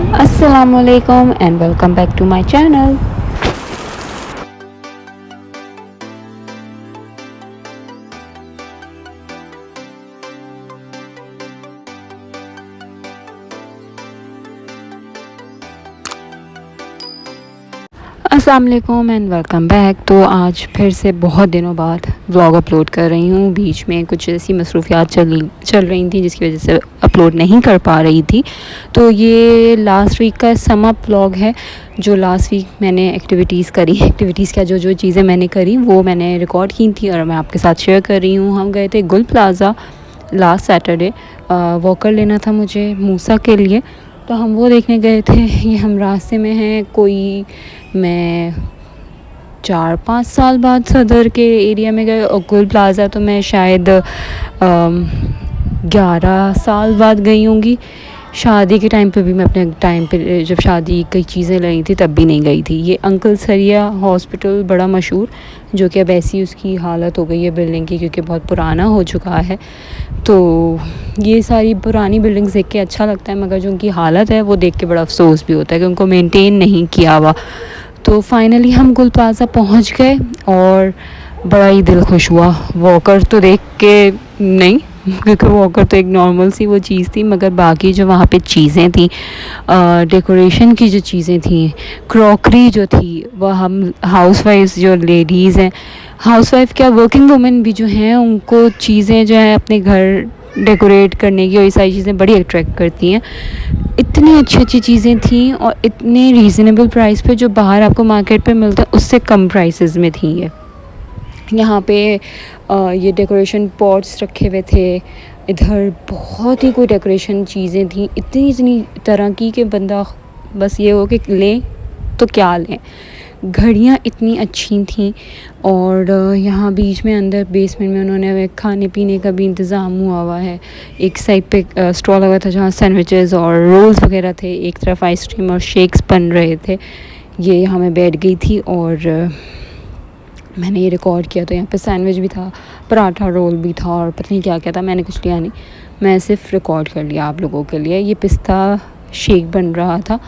Assalamualaikum and welcome back to my channel. अस्सलाम वालेकुम and welcome back. तो आज फिर से बहुत दिनों बाद व्लॉग अपलोड कर रही हूँ। बीच में कुछ ऐसी मसरूफ़ियात चल रही थी जिसकी वजह से अपलोड नहीं कर पा रही थी। तो ये लास्ट वीक का सम अप व्लॉग है। जो लास्ट वीक मैंने एक्टिविटीज़ क्या जो चीज़ें मैंने करी वो मैंने रिकॉर्ड की थी और मैं आपके साथ शेयर कर रही हूँ। हम गए थे गुल प्लाज़ा लास्ट सैटरडे। वॉकर लेना था मुझे मूसा के लिए, तो हम वो देखने गए थे। ये हम रास्ते में हैं। कोई मैं 4-5 साल बाद सदर के एरिया में गए और गुल प्लाज़ा तो मैं शायद 11 साल बाद गई होंगी। शादी के टाइम पे भी मैं अपने टाइम पे जब शादी कई चीज़ें लाई थी तब भी नहीं गई थी। ये अंकल सरिया हॉस्पिटल बड़ा मशहूर, जो कि अब ऐसी उसकी हालत हो गई है बिल्डिंग की क्योंकि बहुत पुराना हो चुका है। तो ये सारी पुरानी बिल्डिंग्स देख के अच्छा लगता है, मगर जो उनकी हालत है वो देख के बड़ा अफसोस भी होता है कि उनको मेंटेन नहीं किया हुआ। तो फाइनली हम गुल प्लाज़ा पहुँच गए और बड़ा ही दिल खुश हुआ। वॉकर तो देख के नहीं, क्योंकि वॉकर तो एक नॉर्मल सी वो चीज़ थी, मगर बाकी जो वहाँ पे चीज़ें थी, डेकोरेशन की जो चीज़ें थी, क्रॉकरी जो थी, वह हम हाउसवाइफ्स जो लेडीज़ हैं, हाउसवाइफ क्या वर्किंग वुमेन भी जो हैं, उनको चीज़ें जो है अपने घर डेकोरेट करने की और ये सारी चीज़ें बड़ी अट्रैक्ट करती हैं। इतनी अच्छी चीज़ें थी और इतने रीज़नेबल प्राइस पे, जो बाहर आपको मार्केट पे मिलता है उससे कम प्राइसेस में थी ये। यहाँ पे ये डेकोरेशन पॉट्स रखे हुए थे। इधर बहुत ही कोई डेकोरेशन चीज़ें थी, इतनी तरह की कि बंदा बस ये हो कि लें तो क्या लें। घड़ियाँ इतनी अच्छी थी और यहाँ बीच में अंदर बेसमेंट में उन्होंने खाने पीने का भी इंतज़ाम हुआ है। एक साइड पे स्टॉल लगा था जहाँ सैंडविचेस और रोल्स वगैरह थे, एक तरफ आइसक्रीम और शेक्स बन रहे थे। ये यहाँ मैं बैठ गई थी और मैंने ये रिकॉर्ड किया। तो यहाँ पे सैंडविच भी था, पराठा रोल भी था और पता नहीं क्या क्या था। मैंने कुछ लिया नहीं, मैं सिर्फ रिकॉर्ड कर लिया आप लोगों के लिए। ये पिस्ता शेक बन रहा था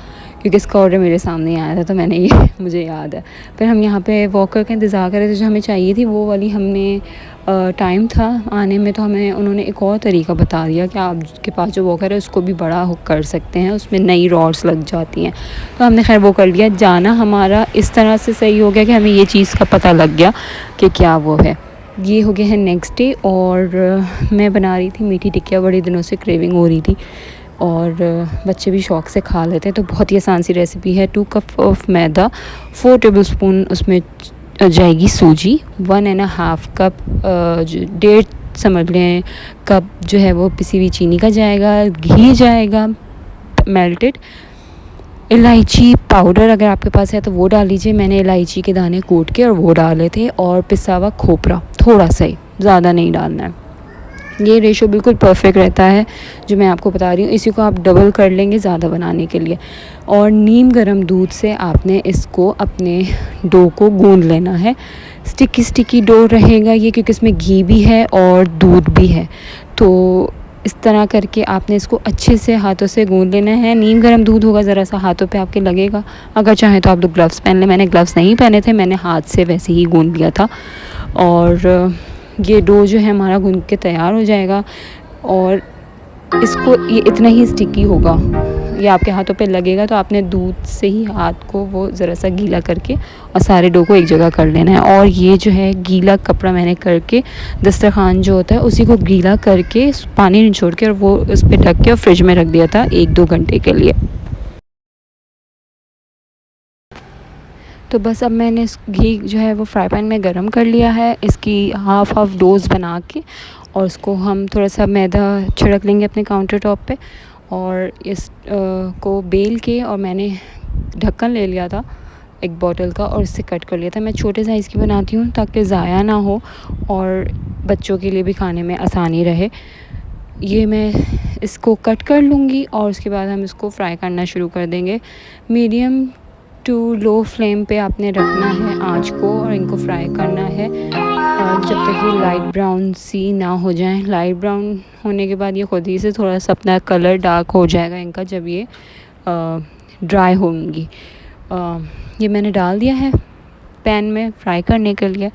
क्योंकि इसका ऑर्डर मेरे सामने आया था, तो मैंने ये मुझे याद है। फिर हम यहाँ पे वॉकर का इंतज़ार कर रहे थे, जो हमें चाहिए थी वो वाली हमने टाइम था आने में, तो हमें उन्होंने एक और तरीका बता दिया कि आपके पास जो वॉकर है उसको भी बड़ा हुक कर सकते हैं, उसमें नई रॉड्स लग जाती हैं। तो हमने खैर वो कर लिया। जाना हमारा इस तरह से सही हो गया कि हमें ये चीज़ का पता लग गया कि क्या वो है। ये हो गया है नेक्स्ट डे और मैं बना रही थी मीठी टिक्कियाँ, बड़े दिनों से क्रेविंग हो रही थी और बच्चे भी शौक़ से खा लेते हैं। तो बहुत ही आसान सी रेसिपी है। 2 कप ऑफ मैदा, 4 टेबलस्पून उसमें जाएगी सूजी, 1.5 कप 1.5 समझ लें कप जो है वो पिसी हुई चीनी का जाएगा, घी जाएगा मेल्टेड, इलायची पाउडर अगर आपके पास है तो वो डाल लीजिए। मैंने इलायची के दाने कूट के और वो डाले थे, और पिसा हुआ खोपरा थोड़ा सा ही, ज़्यादा नहीं डालना है। ये रेशो बिल्कुल परफेक्ट रहता है जो मैं आपको बता रही हूँ। इसी को आप डबल कर लेंगे ज़्यादा बनाने के लिए। और नीम गर्म दूध से आपने इसको अपने डो को गूंद लेना है। स्टिकी डो रहेगा ये, क्योंकि इसमें घी भी है और दूध भी है। तो इस तरह करके आपने इसको अच्छे से हाथों से गूंद लेना है। नीम गर्म दूध होगा, ज़रा सा हाथों पे आपके लगेगा। अगर चाहें तो आप लोग ग्लव्स पहन लें। मैंने ग्लव्स नहीं पहने थे, मैंने हाथ से वैसे ही गूंद लिया था। और ये डो जो है हमारा गूंद के तैयार हो जाएगा और इसको ये इतना ही स्टिकी होगा, ये आपके हाथों पे लगेगा। तो आपने दूध से ही हाथ को वो ज़रा सा गीला करके और सारे डो को एक जगह कर लेना है। और ये जो है गीला कपड़ा मैंने करके, दस्तरखान जो होता है उसी को गीला करके पानी निचोड़ के और वो उस पर ढक के और फ्रिज में रख दिया था 1-2 घंटे के लिए। तो बस अब मैंने इस घी जो है वो फ्राई पैन में गरम कर लिया है। इसकी हाफ़ डोज़ बना के और उसको हम थोड़ा सा मैदा छिड़क लेंगे अपने काउंटर टॉप पे और इस को बेल के, और मैंने ढक्कन ले लिया था एक बॉटल का और इससे कट कर लिया था। मैं छोटे साइज़ की बनाती हूँ ताकि ज़ाया ना हो और बच्चों के लिए भी खाने में आसानी रहे। ये मैं इसको कट कर लूँगी और उसके बाद हम इसको फ्राई करना शुरू कर देंगे। मीडियम टू लो फ्लेम पे आपने रखना है आँच को और इनको फ्राई करना है जब तक ये लाइट ब्राउन सी ना हो जाए। लाइट ब्राउन होने के बाद ये खुद ही से थोड़ा सा अपना कलर डार्क हो जाएगा इनका, जब ये ड्राई होंगी। ये मैंने डाल दिया है पैन में फ्राई करने के लिए।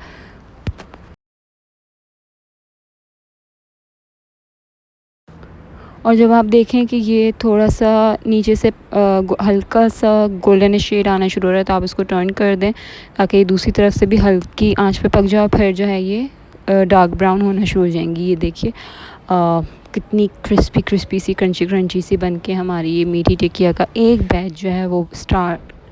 और जब आप देखें कि ये थोड़ा सा नीचे से हल्का सा गोल्डन शेड आना शुरू हो रहा है तो आप इसको टर्न कर दें ताकि दूसरी तरफ से भी हल्की आंच पे पक जाए। फिर जो है ये डार्क ब्राउन होना शुरू हो जाएंगी। ये देखिए कितनी क्रिस्पी सी क्रंची सी बन के हमारी ये मीठी टिकिया का एक बैच जो है वो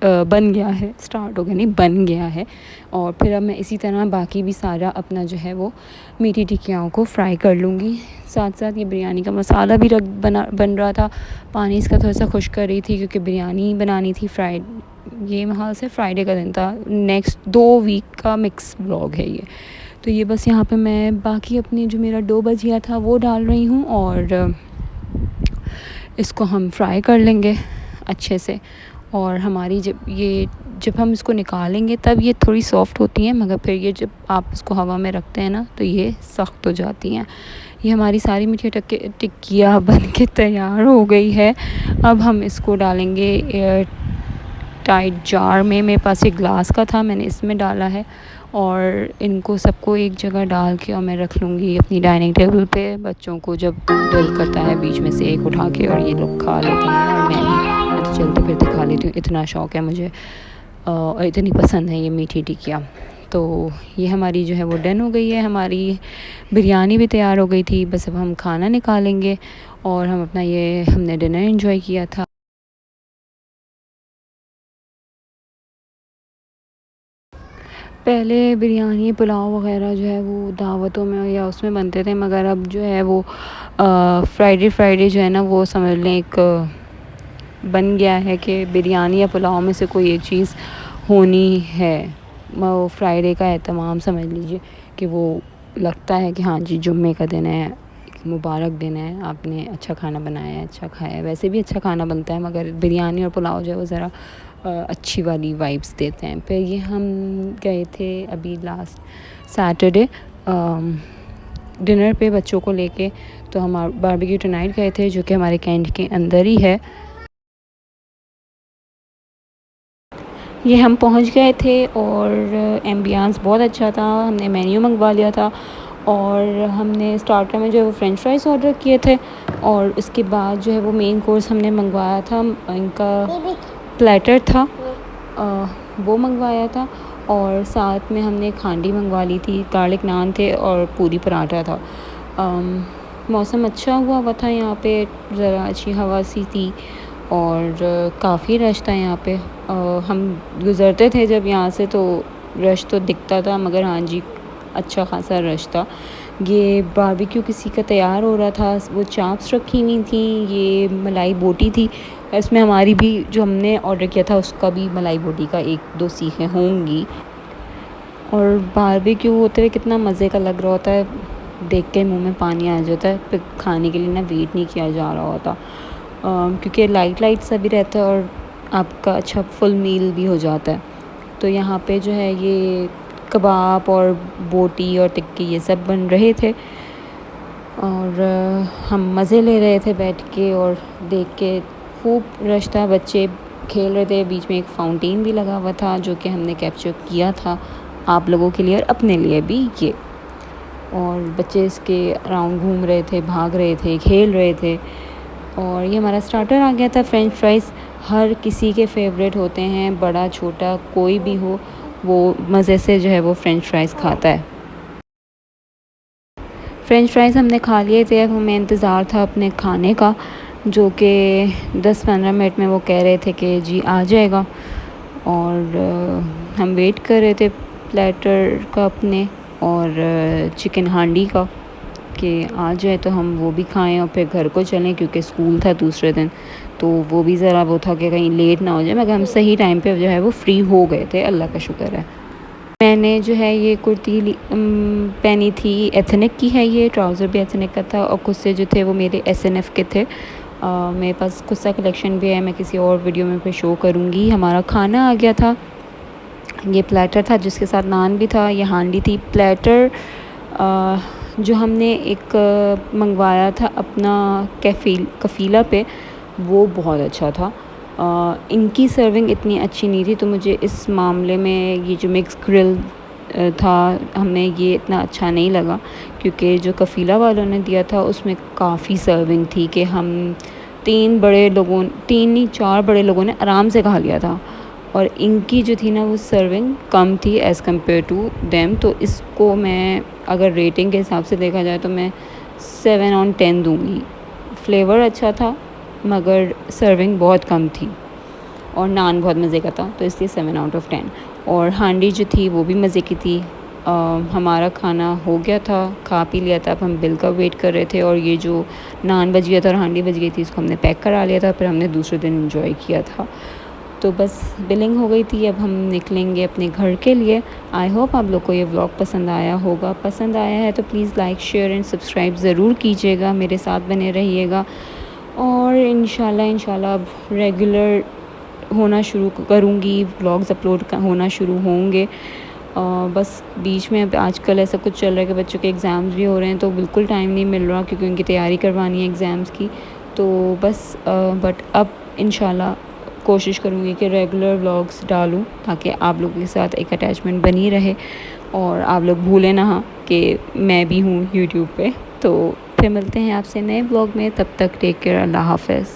बन गया है। स्टार्ट हो गया नहीं, बन गया है। और फिर अब मैं इसी तरह बाकी भी सारा अपना जो है वो मीठी टिक्कियाओं को फ्राई कर लूँगी। साथ साथ ये बिरयानी का मसाला भी बन रहा था। पानी इसका थोड़ा सा खुश कर रही थी क्योंकि बिरयानी बनानी थी। ये हाल से फ्राइडे का दिन था। नेक्स्ट 2 वीक का मिक्स व्लॉग है ये। तो ये बस यहाँ पे मैं बाकी अपनी जो मेरा डो बच गया था वो डाल रही हूँ और इसको हम फ्राई कर लेंगे अच्छे से। और हमारी जब हम इसको निकालेंगे तब ये थोड़ी सॉफ़्ट होती हैं, मगर फिर ये जब आप इसको हवा में रखते हैं ना तो ये सख्त हो जाती हैं। ये हमारी सारी मीठी टिक्किया बन के तैयार हो गई है। अब हम इसको डालेंगे एयर टाइट जार में। मेरे पास एक ग्लास का था, मैंने इसमें डाला है। और इनको सबको एक जगह डाल के और मैं रख लूँगी अपनी डाइनिंग टेबल पे। बच्चों को जब दिल करता है बीच में से एक उठा के और ये लोग खा लेते हैं और मैं तो चलते फिरते खा लेती हूँ। इतना शौक़ है मुझे और इतनी पसंद है ये मीठी टिक्किया। तो ये हमारी जो है वो डन हो गई है। हमारी बिरयानी भी तैयार हो गई थी। बस अब हम खाना निकालेंगे और हम अपना ये हमने डिनर एंजॉय किया था। पहले बिरयानी पुलाव वग़ैरह जो है वो दावतों में या उसमें बनते थे, मगर अब जो है वो फ्राइडे जो है ना वो समझ लें एक बन गया है कि बिरयानी या पुलाव में से कोई एक चीज़ होनी है। वो फ्राइडे का एहतमाम समझ लीजिए कि वो लगता है कि हाँ जी जुम्मे का दिन है, मुबारक दिन है, आपने अच्छा खाना बनाया है, अच्छा खाया है। वैसे भी अच्छा खाना बनता है मगर बिरयानी और पुलाव जो है वो ज़रा अच्छी वाली वाइब्स देते हैं। फिर ये हम गए थे अभी लास्ट सैटरडे डिनर पे बच्चों को लेके। तो हम बारबेक्यू टुनाइट गए थे जो कि हमारे कैंट के अंदर ही है। ये हम पहुंच गए थे और एम्बियंस बहुत अच्छा था। हमने मेन्यू मंगवा लिया था और हमने स्टार्टर में जो है वो फ्रेंच फ्राइज़ ऑर्डर किए थे और उसके बाद जो है वो मेन कोर्स हमने मंगवाया था। इनका प्लेटर था वो मंगवाया था और साथ में हमने खांडी मंगवा ली थी। गार्लिक नान थे और पूरी पराठा था। मौसम अच्छा हुआ था यहाँ पे, ज़रा अच्छी हवा सी थी और काफ़ी रश था यहाँ पे। हम गुज़रते थे जब यहाँ से तो रश तो दिखता था, मगर हाँ जी अच्छा ख़ासा रश था। ये बारबेक्यू किसी का तैयार हो रहा था, वो चाप्स रखी हुई थी, ये मलाई बोटी थी। इसमें हमारी भी जो हमने ऑर्डर किया था उसका भी मलाई बोटी का 1-2 सीखें होंगी। और बारबेक्यू होते हुए कितना मज़े का लग रहा होता है, देख के मुँह में पानी आ जाता है। फिर खाने के लिए ना वेट नहीं किया जा रहा होता क्योंकि लाइट सा भी रहता है और आपका अच्छा फुल मील भी हो जाता है। तो यहाँ पे जो है ये कबाब और बोटी और टिक्की ये सब बन रहे थे और हम मज़े ले रहे थे बैठ के और देख के। खूब रश था, बच्चे खेल रहे थे, बीच में एक फाउंटेन भी लगा हुआ था जो कि हमने कैप्चर किया था आप लोगों के लिए और अपने लिए भी ये। और बच्चे इसके अराउंड घूम रहे थे, भाग रहे थे, खेल रहे थे। और ये हमारा स्टार्टर आ गया था फ्रेंच फ्राइज़। हर किसी के फेवरेट होते हैं, बड़ा छोटा कोई भी हो वो मज़े से जो है वो फ्रेंच फ्राइज़ खाता है। फ्रेंच फ्राइज़ हमने खा लिए थे। अब हमें इंतज़ार था अपने खाने का जो कि 10-15 मिनट में वो कह रहे थे कि जी आ जाएगा। और हम वेट कर रहे थे प्लेटर का अपने और चिकन हांडी का कि आ जाए तो हम वो भी खाएं और फिर घर को चलें क्योंकि स्कूल था दूसरे दिन। तो वो भी ज़रा वो था कि कहीं लेट ना हो जाए, मगर हम सही टाइम पे जो है वो फ्री हो गए थे, अल्लाह का शुक्र है। मैंने जो है ये कुर्ती पहनी थी, एथनिक की है ये, ट्राउज़र भी एथनिक का था और खुद से जो थे वो मेरे SNF के थे। मेरे पास खुद सा कलेक्शन भी है, मैं किसी और वीडियो में फिर शो करूँगी। हमारा खाना आ गया था, ये प्लेटर था जिसके साथ नान भी था, ये हांडी थी। प्लेटर जो हमने एक मंगवाया था अपना कफ़ीला पे, वो बहुत अच्छा था। इनकी सर्विंग इतनी अच्छी नहीं थी, तो मुझे इस मामले में ये जो मिक्स ग्रिल था हमें ये इतना अच्छा नहीं लगा, क्योंकि जो कफ़ीला वालों ने दिया था उसमें काफ़ी सर्विंग थी कि हम 3 नहीं 4 बड़े लोगों ने आराम से खा लिया था। और इनकी जो थी ना वो सर्विंग कम थी एज़ कम्पेयर टू देम। तो इसको मैं अगर रेटिंग के हिसाब से देखा जाए तो मैं 7/10 दूँगी। फ्लेवर अच्छा था मगर सर्विंग बहुत कम थी और नान बहुत मज़े का था, तो इसलिए 7/10। और हांडी जो थी वो भी मज़े की थी। हमारा खाना हो गया था, खा पी लिया था, अब हम बिल का वेट कर रहे थे और ये जो नान बच गया था और हांडी बच गई थी इसको हमने पैक करा लिया था, फिर हमने दूसरे दिन एंजॉय किया था। तो बस बिलिंग हो गई थी, अब हम निकलेंगे अपने घर के लिए। आई होप आप लोग को ये व्लॉग पसंद आया होगा। पसंद आया है तो please like share and subscribe ज़रूर कीजिएगा, मेरे साथ बने रहिएगा। और इंशाल्लाह अब रेगुलर होना शुरू करूँगी, व्लॉग्स अपलोड होना शुरू होंगे। बस बीच में अब आजकल ऐसा कुछ चल रहा है कि बच्चों के एग्ज़ाम्स भी हो रहे हैं, तो बिल्कुल टाइम नहीं मिल रहा क्योंकि उनकी तैयारी करवानी है एग्ज़ाम्स की। तो बस बट अब इंशाल्लाह कोशिश करूँगी कि रेगुलर व्लॉग्स डालूँ ताकि आप लोगों के साथ एक अटैचमेंट बनी रहे और आप लोग भूलें ना कि मैं भी हूँ यूट्यूब पे। तो फिर मिलते हैं आपसे नए व्लॉग में, तब तक टेक केयर, अल्लाह हाफ़िज़।